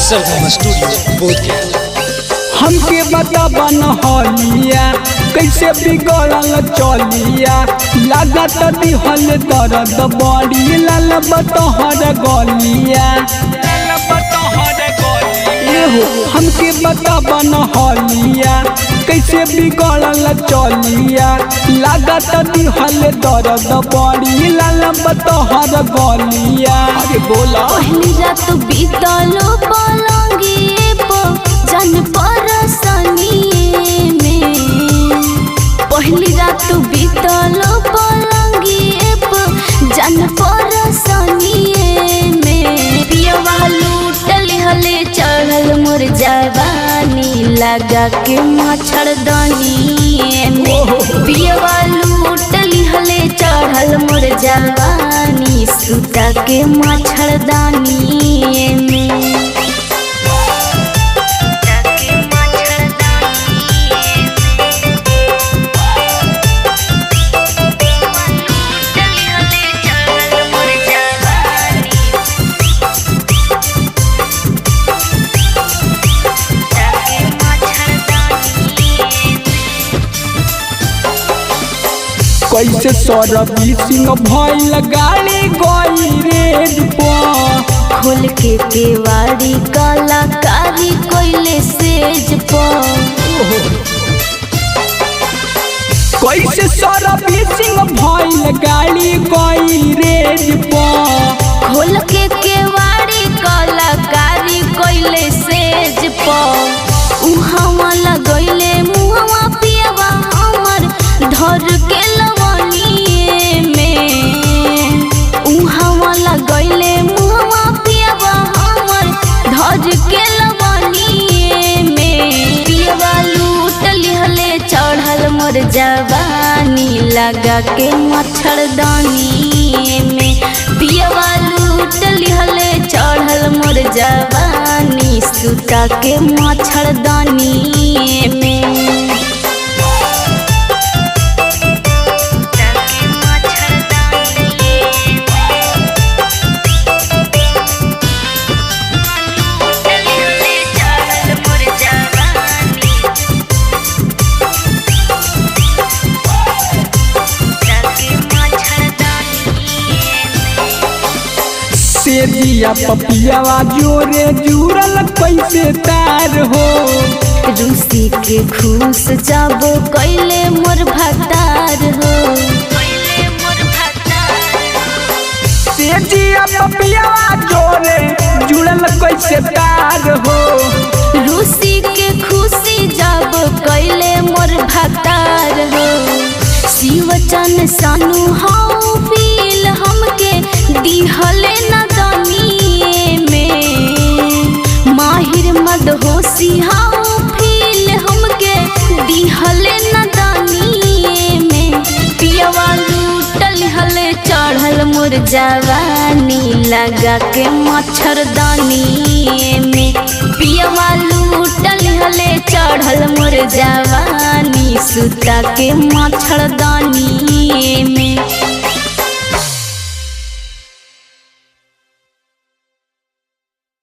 सरगम studio Bodhgaya. हमके बता हलिया कैसे बिगड़ल चलिया लागत दिहल दर्द बड़ी लाल बतहर गलिया। हमके बता हलिया कैसे बिगड़ल चलिया लागत दिहल दर्द बड़ी लाल बतहर गलिया। अरे बोला पहली रात बीतलो पलंगिए पो जन परसनिए में। पहली रात बीतलो पलंगिए पो जन परसनिए में। पियवा लूटल हले चढ़ल मोर जवानी लगा के मच्छरदानी में। पियवा लूटल हले चढ़ल मोर जवानी सुता के मच्छरदानी में। कैसे सरबी सिंह भइल गाड़ी गई रेड पर खोल के केवाड़ी कलाकारी कोइले सेज पर। कैसे सरबी सिंह भइल गाड़ी गई रेड पर खोल के केवाड़ी कलाकारी कोइले सेज पर। उहावा लगैले मुहावा पियवा हमर धर के लवनिए में। उहावा लगैले मुहावा पियवा हमर धर के लवनिए में। पियवा लूटल हले चढ़ल मोर जवानी लगा के मच्छरदानी में। पियवा लूटल हले चढ़ल मोर जवानी सुता के मच्छरदानी में। सेजिया पपियावा जोरे जुड़ल कैसे तार हो। रूसी के खुश जाबो कैले मोर भतार हो। सेजिया पपियावा जोरे जुड़ल कैसे तार हो। रूसी के खुशी जाबो कैले मोर भतार हो। शिवचन सानू हाउ फील हमके दिहले नदनिए में। माहिर मदहोशी हाउ फील हमके दिहले नदनिए में। पियवा लूटल हले चढ़ल मोर जवानी लगा के मच्छरदानी में। पियवा लूटल हले चढ़ल मोर जवानी सुता के मच्छरदानी में।